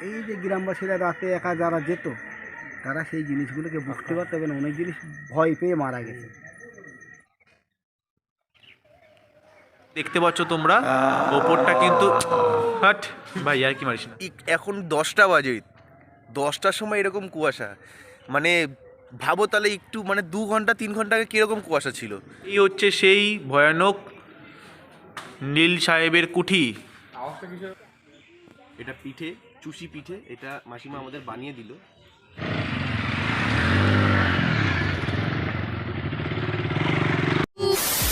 এই যে গ্রামবাসীরা রাতে একা যারা যেত, তারা সেই জিনিসগুলোকে বুঝতে পারতো এবং অনেক জিনিস ভয় পেয়ে মারা গেছে। দেখতে পাচ্ছ তোমরা ওপরটা কিন্তু হাট ভাই আর কি মারিস না। এখন 10টা বাজে, 10টার সময় এরকম কুয়াশা, মানে ভাবো তাহলে একটু, মানে 2 ঘন্টা 3 ঘন্টা আগে কীরকম কুয়াশা ছিল। এই হচ্ছে সেই ভয়ানক নীল সাহেবের কুঠি। এটা পিঠে, চুষি পিঠে, এটা মাসিমা আমাদের বানিয়ে দিল।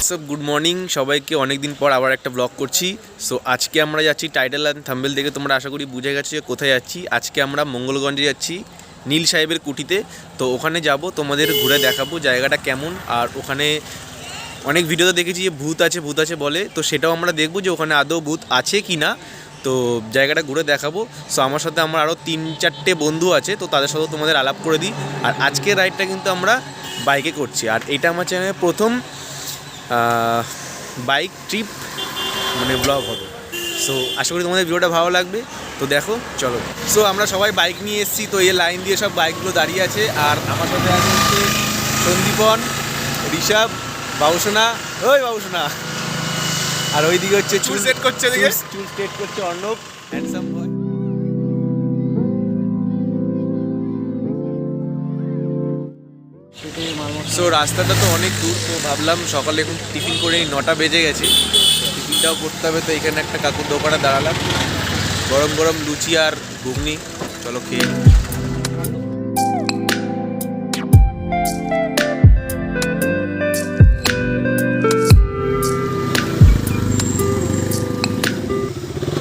সো গুড মর্নিং সবাইকে, অনেক দিন পর আবার একটা ব্লগ করছি। সো আজকে আমরা যাচ্ছি, টাইটেল অ্যান্ড থাম্বনেল দেখে তোমরা আশা করি বুঝে গেছো যে কোথায় যাচ্ছি। আজকে আমরা মঙ্গলগঞ্জে যাচ্ছি নীল সাহেবের কুঠিতে। তো ওখানে যাব, তোমাদের ঘুরে দেখাবো জায়গাটা কেমন। আর ওখানে অনেক ভিডিওতে দেখেছি যে ভূত আছে বলে, তো সেটাও আমরা দেখবো যে ওখানে আদৌ ভূত আছে কি না। তো জায়গাটা ঘুরে দেখাবো। সো আমার সাথে আমার আরও 3-4টে বন্ধু আছে, তো তাদের সাথেও তোমাদের আলাপ করে দিই। আর আজকের রাইডটা কিন্তু আমরা বাইকে করছি, আর এটা আমার চ্যানেলের প্রথম বাইক ট্রিপ মানে ব্লগ হবে। সো আশা করি তোমাদের ভিডিওটা ভালো লাগবে, তো দেখো চলো। সো আমরা সবাই বাইক নিয়ে এসেছি, তো এই লাইন দিয়ে সব বাইকগুলো দাঁড়িয়ে আছে। আর আমার সাথে আছে হচ্ছে সন্দীপন, ঋষভ, বাবুসোনা, ওই বাবুসোনা, আর ওইদিকে হচ্ছে চুল সেট করছে, চুল সেট করছে অর্ণব, হ্যান্ডসাম বয়। সো রাস্তাটা তো অনেক দূর, তো ভাবলাম সকালে এখন টিফিন করে 9টা বেজে গেছে, টিফিনটাও করতে হবে। তো এখানে একটা কাকুর দোকানে দাঁড়ালাম, গরম গরম লুচি আর ঘুগনি, চলো খেয়ে।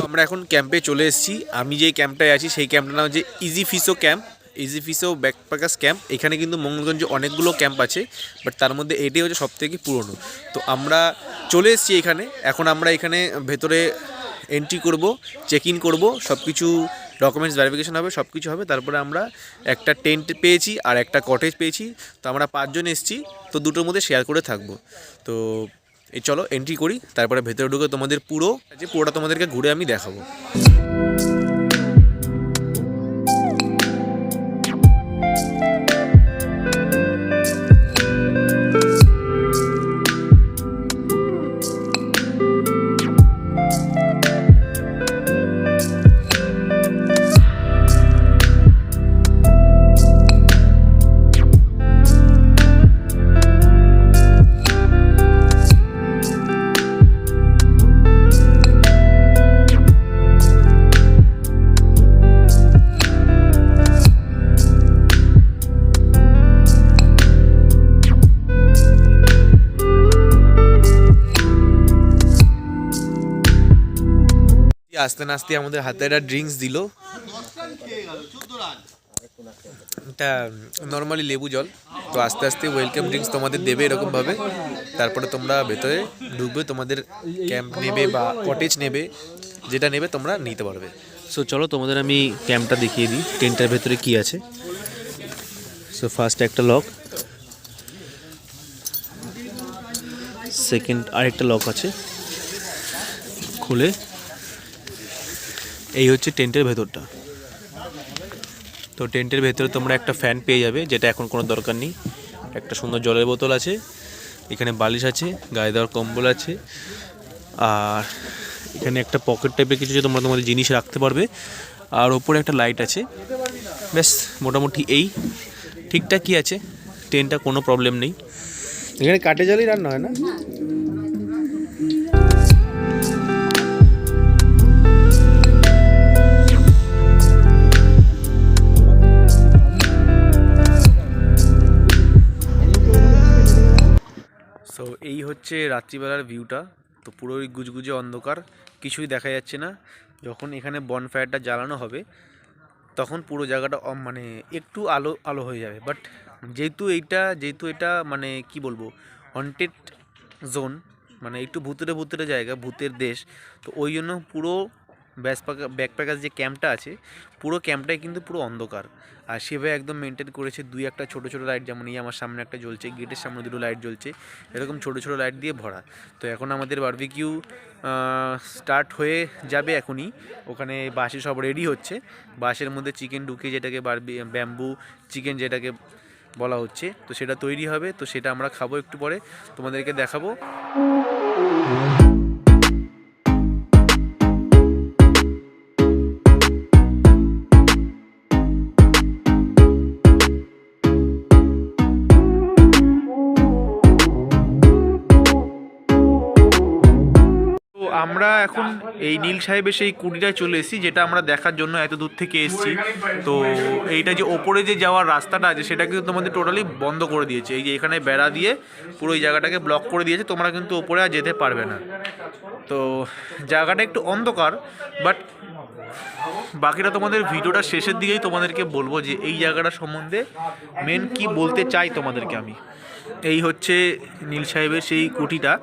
আমরা এখন ক্যাম্পে চলে এসেছি। আমি যেই ক্যাম্পটায় আছি সেই ক্যাম্পটার নাম হচ্ছে ইজি ফিসো ক্যাম্প, ইজি ফিসো ব্যাকপ্যাকার্স ক্যাম্প। এখানে কিন্তু মঙ্গলগঞ্জে অনেকগুলো ক্যাম্প আছে, বাট তার মধ্যে এটাই হচ্ছে সবথেকে পুরনো। তো আমরা চলে এসেছি এখানে। এখন আমরা এখানে ভেতরে এন্ট্রি করব, চেক ইন করবো, সব কিছু ডকুমেন্টস ভেরিফিকেশন হবে, সব কিছু হবে। তারপরে আমরা একটা টেন্ট পেয়েছি আর একটা কটেজ পেয়েছি। তো আমরা 5 জন এসেছি, তো দুটোর মধ্যে শেয়ার করে থাকবো। তো এই চলো এন্ট্রি করি, তারপরে ভেতরে ঢুকে তোমাদের পুরোটা তোমাদেরকে ঘুরে আমি দেখাবো। আস্তে আস্তে আমাদের হাতে একটা ড্রিঙ্কস দিল, এটা নর্মালি লেবু জল। তো আস্তে আস্তে ওয়েলকাম ড্রিঙ্কস তোমাদের দেবে এরকমভাবে। তারপরে তোমরা ভেতরে ঢুকবে, তোমাদের ক্যাম্প নেবে বা কটেজ নেবে, যেটা নেবে তোমরা নিতে পারবে। সো চলো তোমাদের আমি ক্যাম্পটা দেখিয়ে দিই, টেন্টটার ভেতরে কি আছে। সো ফার্স্ট একটা লক, সেকেন্ড আরেকটা লক আছে, খুলে এই হচ্ছে টেন্টের ভেতরটা। তো টেন্টের ভেতরে তোমরা একটা ফ্যান পেয়ে যাবে, যেটা এখন কোনো দরকার নেই। একটা সুন্দর জলের বোতল আছে, এখানে বালিশ আছে, গায়ে দেওয়ার কম্বল আছে, আর এখানে একটা পকেট টাইপের কিছু তোমরা তোমাদের জিনিস রাখতে পারবে। আর ওপরে একটা লাইট আছে। ব্যাস মোটামুটি এই ঠিকঠাকই আছে, টেন্টটা কোনো প্রবলেম নেই। এখানে কাঠে জলই রান্না হয় না? সো এই হচ্ছে রাত্রিবেলার ভিউটা। তো পুরোই গুজগুজে অন্ধকার, কিছুই দেখা যাচ্ছে না। যখন এখানে বনফায়ারটা জ্বালানো হবে তখন পুরো জায়গাটা মানে একটু আলো আলো হয়ে যাবে। বাট যেহেতু এটা মানে কি বলবো, হন্টেড জোন, মানে একটু ভূতের জায়গা, ভূতের দেশ, তো ওই জন্য পুরো ব্যাকপ্যাকার্স যে ক্যাম্পটা আছে পুরো ক্যাম্পটাই কিন্তু পুরো অন্ধকার, আর সেভাবে একদম মেনটেন করেছে। দুই একটা ছোটো ছোটো লাইট, যেমন এই আমার সামনে একটা জ্বলছে, গেটের সামনে দুটো লাইট জ্বলছে, এরকম ছোটো ছোটো লাইট দিয়ে ভরা। তো এখন আমাদের বারবিকিউ স্টার্ট হয়ে যাবে এখনই। ওখানে বাসে সব রেডি হচ্ছে, বাসের মধ্যে চিকেন ঢুকে, যেটাকে ব্যাম্বু চিকেন যেটাকে বলা হচ্ছে, তো সেটা তৈরি হবে। তো সেটা আমরা খাবো একটু পরে, তোমাদেরকে দেখাবো। আমরা এখন এই নীল সাহেবের সেই কুটিটায় চলে এসেছি, যেটা আমরা দেখার জন্য এত দূর থেকে এসেছি। তো এইটা যে ওপরে যে যাওয়ার রাস্তাটা আছে সেটা কিন্তু তোমাদের টোটালি বন্ধ করে দিয়েছে। এই যে এখানে বেড়া দিয়ে পুরো এই জায়গাটাকে ব্লক করে দিয়েছে, তোমরা কিন্তু ওপরে আর যেতে পারবে না। তো জায়গাটা একটু অন্ধকার, বাট বাকিটা তোমাদের ভিডিওটা শেষের দিকেই তোমাদেরকে বলবো যে এই জায়গাটা সম্বন্ধে মেন কি বলতে চাই তোমাদেরকে আমি। এই হচ্ছে নীল সাহেবের সেই কুটিটা।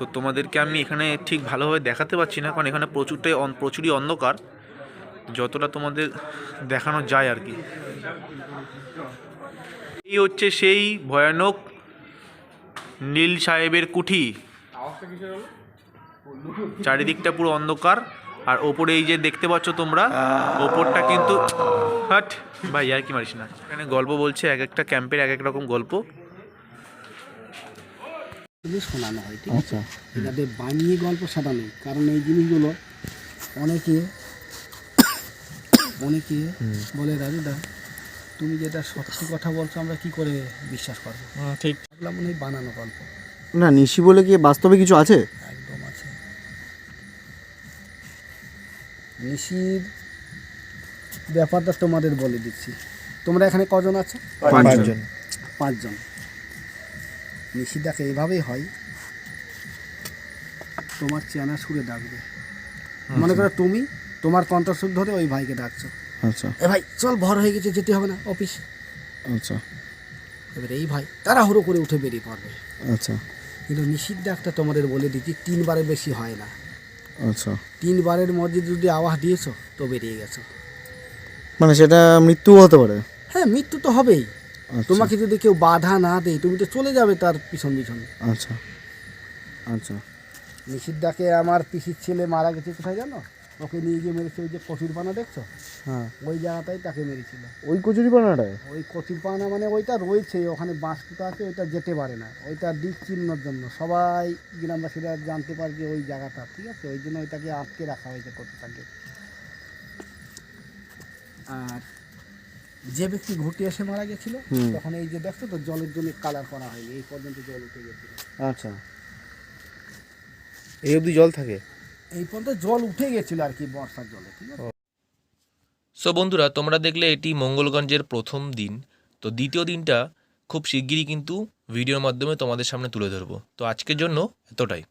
তো তোমাদেরকে আমি এখানে ঠিক ভালোভাবে দেখাতে পারছি না, কারণ এখানে প্রচুরই অন্ধকার, যতটা তোমাদের দেখানো যায় আর কি। এই হচ্ছে সেই ভয়ানক নীল সাহেবের কুঠি। চারিদিকটা পুরো অন্ধকার, আর ওপরে এই যে দেখতে পাচ্ছ তোমরা, ওপরটা কিন্তু হাট ভাই আর কি মারিস না। এখানে গল্প বলছে, এক একটা ক্যাম্পের এক এক রকম গল্প শোনানো হয়, ঠিক আছে? যাতে বানিয়ে গল্প সাজানো, কারণ এই জিনিসগুলো অনেকে বলে, দাদুদা তুমি যেটা সত্যি কথা বলছো আমরা কি করে বিশ্বাস করবো? ঠিক, ভাবলাম মনে হয় বানানো গল্প। না, নিশি বলে কি বাস্তবে কিছু আছে? একদম আছে। নিশির ব্যাপারটা তোমাদের বলে দিচ্ছি। তোমরা এখানে কজন আছো? 5 জন। 5 জন। নিশিদাকে এইভাবেই হয়, তোমার চেনা সুরে ডাকবে। মনে করো তুমি তোমার কণ্ঠস্বর ধরে ওই ভাইকে ডাকছো, আচ্ছা এ ভাই চল, ভর হয়ে গেছে, যেতে হবে না অফিস। আচ্ছা এবার এই ভাই তাড়াহুড়ো করে উঠে বেরিয়ে পড়বে। আচ্ছা কিন্তু নিশির ডাকটা তোমাদের বলে দিচ্ছি 3 বারের বেশি হয় না। আচ্ছা, 3 বারের মধ্যে যদি আওয়াজ দিয়েছো তো বেরিয়ে গেছো। মানে সেটা মৃত্যু হতে পারে? হ্যাঁ, মৃত্যু তো হবেই। আচ্ছা। তোমাকে যদি কেউ বাধা না দেয় তুমি তো চলে যাবে তার পিছন পিছন। আচ্ছা আচ্ছা। নিশির ডাকে আমার পিসির ছেলে মারা গেছে কোথায় জানো? ওকে নিয়ে গিয়ে মেরেছে ওই যে কচুরপানা দেখছো, হ্যাঁ, ওই জায়গাটাই তাকে মেরেছিল। ওই কচুরিপানাটায়? ওই কচুরপানা মানে ওইটা রয়েছে ওখানে, বাঁশটা আছে, ওইটা যেতে পারে না, ওইটা দিক চিহ্নর জন্য সবাই গ্রামবাসীরা জানতে পারে যে ওই জায়গাটা, ঠিক আছে? ওই জন্য ওইটাকে আটকে রাখা হয়েছে কচুটাকে। আর যে ব্যক্তি ঘুরতে এসে মারা গেছিল তখন এই যে দেখছো তো জলের জন্য কালার করা হয়নি, এই পর্যন্ত জল উঠে গেছিল। আচ্ছা, এই অবধি জল থাকে? এই পর্যন্ত জল উঠে গেছিল আর কি, বর্ষার জলে, ঠিক আছে? সো বন্ধুরা, তোমরা দেখলে এটি মঙ্গলগঞ্জের প্রথম দিন। তো দ্বিতীয় দিনটা খুব শিগগিরই কিন্তু ভিডিওর মাধ্যমে তোমাদের সামনে তুলে ধরবো। তো আজকের জন্য এতটাই।